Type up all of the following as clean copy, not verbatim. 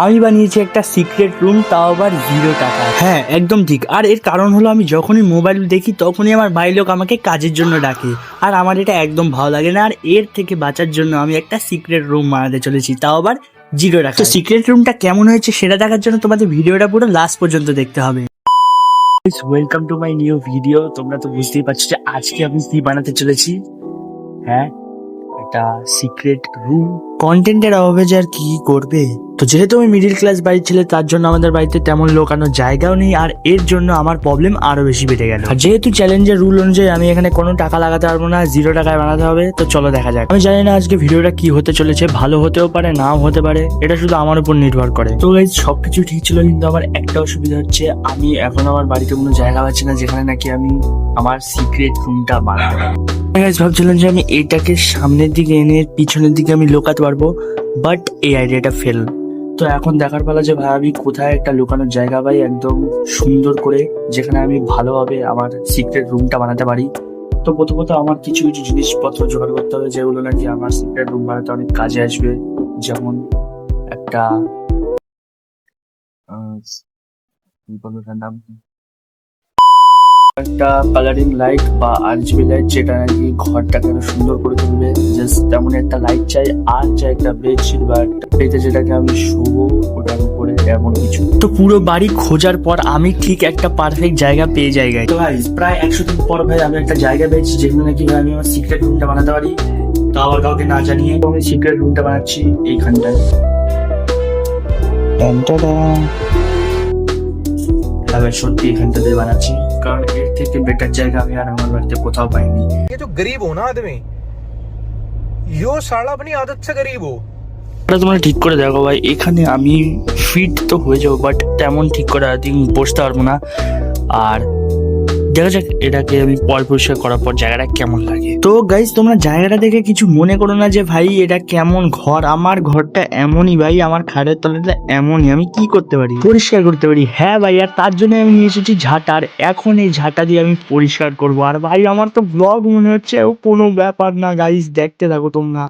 আমি বানিয়েছি একটা সিক্রেট রুম, তাও আবার 0 টাকা। হ্যাঁ, একদম ঠিক। আর এর কারণ হলো আমি যখনই মোবাইল দেখি তখনই আমার বাড়ির লোক আমাকে কাজের জন্য ডাকে, আর আমার এটা একদম ভালো লাগে না। আর এর থেকে বাঁচার জন্য আমি একটা সিক্রেট রুম বানাতে চলেছি, তাও আবার 0 টাকা। তো সিক্রেট রুমটা কেমন হয়েছে সেটা দেখার জন্য তোমাদের ভিডিওটা পুরো লাস্ট পর্যন্ত দেখতে হবে। Welcome to my new video. তোমরা তো বুঝতেই পারছো যে আজকে আমি কি বানাতে চলেছি। হ্যাঁ, একটা সিক্রেট রুম। কন্টেন্টের অভাবে যে আর কি করবে। তো যেহেতু আমি মিডিল ক্লাস বাড়ির ছেলে, তার জন্য আমাদের বাড়িতে তেমন লোকানোর জায়গাও নেই, আর এর জন্য আমার প্রবলেম আরো বেশি বেড়ে গেল। আর যেহেতু চ্যালেঞ্জের রুল অনুযায়ী আমি এখানে কোনো টাকা লাগাতে পারবো না, 0 টাকায় বানাতে হবে। তো চলো দেখা যাক। আমি জানি না আজকে ভিডিওটা কি হতে চলেছে, ভালো হতেও পারে নাও হতে পারে, এটা শুধু আমার উপর নির্ভর করে। তো গাইস, সবকিছু ঠিক ছিল, কিন্তু আমার একটা অসুবিধা হচ্ছে, আমি এখন আমার বাড়িতে কোনো জায়গা পাচ্ছি না যেখানে নাকি আমি আমার সিক্রেট রুমটা বানাতে পারবো। ভাবছিলাম যে আমি এইটাকে সামনের দিকে এনে পিছনের দিকে আমি লুকাতে পারবো, বাট এই আইডিয়াটা ফেল। তো এখন দেখার পালা যে ভাই আমি কোথায় একটা লুকানোর জায়গা পাই একদম সুন্দর করে, যেখানে আমি ভালোভাবে আমার সিক্রেট রুমটা বানাতে পারি। তো প্রথমত আমার কিছু কিছু জিনিসপত্র জোগাড় করতে হবে, যেগুলো নাকি আমার সিক্রেট রুম বানাতে অনেক কাজে আসবে। যেমন একটা কি বলবো তার নাম, একটা কালারিং লাইট বা আরজিবি লাইট, যেটা নাকি ঘরটাকে আরো সুন্দর করে তুলবে। জাস্ট তেমন একটা লাইট চাই, আর চাই একটা বেডশিট বা একটা পেতে যেটাকে আমি শুবো ওটার উপরে, এমন কিছু। তো পুরো বাড়ি খোঁজার পর আমি ঠিক একটা পারফেক্ট জায়গা পেয়ে যাই। তো ভাই প্রায় 100 দিন পর ভাই আমি একটা জায়গা পেয়েছি যেখানে নাকি আমি আমার সিক্রেট রুমটা বানাতে পারি, তা আবার কাউকে না জানিয়ে। তো আমি সিক্রেট রুমটা বানাচ্ছি এইখানটায়। সত্যি এখানটাতে বানাচ্ছি, কারণ এর থেকে বেটার জায়গা আমি আর আমার বাড়িতে কোথাও পাইনি। ये जो गरीब हो ना आदमी, यो साला अपनी आदत से गरीब हो। তোমরা ঠিক করে দেখো ভাই, এখানে আমি ফিট তো হয়ে যাবো, বাট তেমন ঠিক করে আই থিঙ্ক বসতে পারবো না। আর দেখা যাক এটাকে আমি পরিষ্কার করার পর জায়গাটা কেমন লাগে। তো গাইস, তোমরা জায়গাটা দেখে কিছু মনে করো না যে ভাই এটা কেমন ঘর। আমার ঘরটা এমনই ভাই, আমার খাটের তলাটা এমনই। আমি কি করতে পারি, পরিষ্কার করতে পারি। হ্যাঁ ভাই, আর তার জন্য আমি নিয়ে এসেছি ঝাঁটার। এখন এই ঝাঁটা দিয়ে আমি পরিষ্কার করবো। আর ভাই আমার তো ব্লগ মনে হচ্ছে, ও কোনো ব্যাপার না গাইস, দেখতে থাকো তোমরা।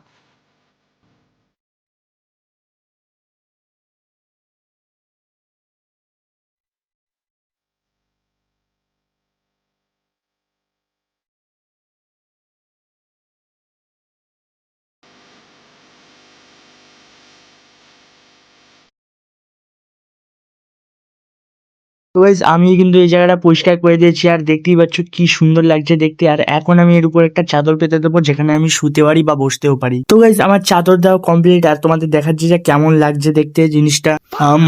তো গাইস, আমি কিন্তু এই জায়গাটা পরিষ্কার করে দিয়েছি, আর দেখতেই পাচ্ছ কি সুন্দর লাগছে দেখতে। আর এখন আমি এর উপর একটা চাদর পেতে দেবো, যেখানে আমি শুতে পারি বা বসতেও পারি। তো গাইস, আমার চাদর দেওয়া কমপ্লিট, আর তোমাদের দেখাচ্ছি যে কেমন লাগছে দেখতে জিনিসটা।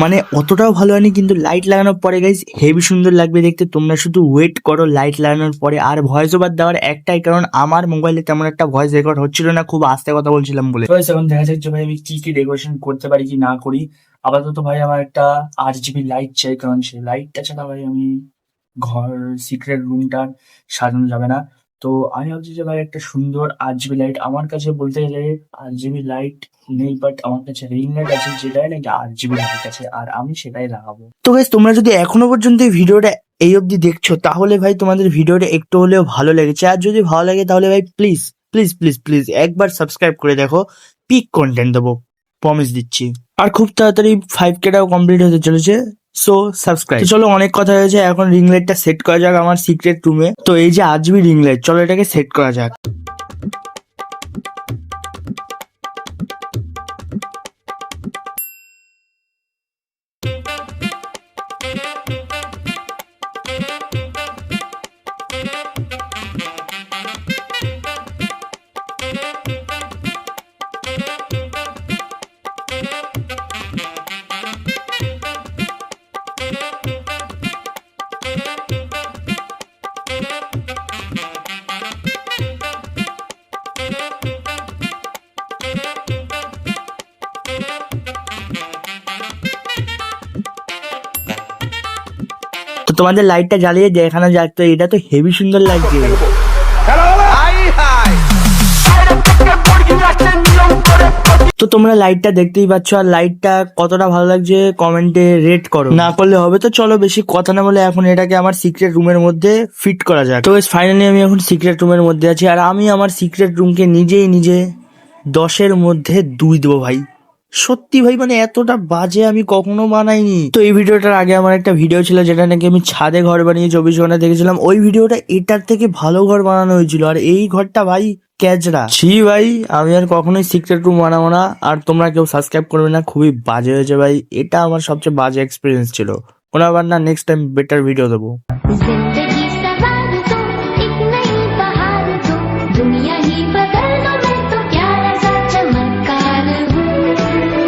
মানে অতটাও ভালো হয়নি, কিন্তু লাইট লাগানোর পরে গাইস হেভি সুন্দর লাগবে দেখতে। তোমরা শুধু ওয়েট করো লাইট লাগানোর পরে। আর ভয়েস ওভার দেওয়ার একটাই কারণ, আমার মোবাইলে তেমন একটা ভয়েস রেকর্ড হচ্ছিল না, খুব আস্তে কথা বলছিলাম বলে। এখন দেখা যাচ্ছে ভাই আমি কি কি ডেকোরেশন করতে পারি কি না করি। আপাতত ভাই আমার একটা RGB লাইট চাই, কারণ সেই লাইটটা ছাড়া ভাই আমি ঘর সিক্রেট রুমটা সাজানো যাবে না। তো আমি ভাবছি যে ভাই একটা সুন্দর RGB লাইট, আমার কাছে বলতে গেলে RGB লাইট নেই, বাট আমার কাছে রিং লাইট আছে, যেটাই নাকি RGB লাইট আছে, আর আমি সেটাই লাগাবো। তো গাইস, তোমরা যদি এখনো পর্যন্ত এই ভিডিওটা এই অবধি দেখছো, তাহলে ভাই তোমাদের ভিডিওটা একটু হলেও ভালো লেগেছে। আর যদি ভালো লাগে তাহলে ভাই প্লিজ প্লিজ প্লিজ প্লিজ একবার সাবস্ক্রাইব করে দেখো। পিক কন্টেন্ট দেবো, প্রমিস দিচ্ছি। আর খুব তাড়াতাড়ি 5K-টাও কমপ্লিট হতে চলেছে, সো সাবস্ক্রাইব। চলো, অনেক কথা হয়েছে, এখন রিং লাইটটা সেট করা যাক আমার সিক্রেট রুমে। তো এই যে RGB রিং লাইট, চলো এটাকে সেট করা যাক। তো তোমাদের লাইটটা জ্বালিয়ে দেখানো যাক। তো এটা তো হেভি সুন্দর লাগছে। তো তোমরা লাইটটা দেখতেই পাচ্ছ, আর লাইটটা কতটা ভালো লাগছে কমেন্টে রেট করো, না করলে হবে। তো চলো বেশি কথা না বলে এখন এটাকে আমার সিক্রেট রুমের মধ্যে ফিট করা যাক। তো ফাইনালি আমি এখন সিক্রেট রুমের মধ্যে আছি, আর আমি আমার সিক্রেট রুমকে নিজেই নিজে 10-এর মধ্যে 2 দেবো ভাই। সত্যি ভাই মানে এতটা বাজে আমি কখনো বানাইনি। তো এই ভিডিওটার আগে আমার একটা ভিডিও ছিল যেটা নাকি আমি ছাদে ঘর বানিয়ে 24 ঘন্টা দেখেছিলাম, ওই ভিডিওটা এটার থেকে ভালো ঘর বানানো হয়েছিল, আর এই ঘরটা ভাই ক্যাজরা ছি ভাই। আমি আর কখনোই সিক্রেট রুম বানাবো না, আর তোমরা কেউ সাবস্ক্রাইব করবে না, খুবই বাজে হয়েছে ভাই। এটা আমার সবচেয়ে বাজে এক্সপিরিয়েন্স ছিল। ওনার না নেক্সট টাইম বেটার ভিডিও দেবো।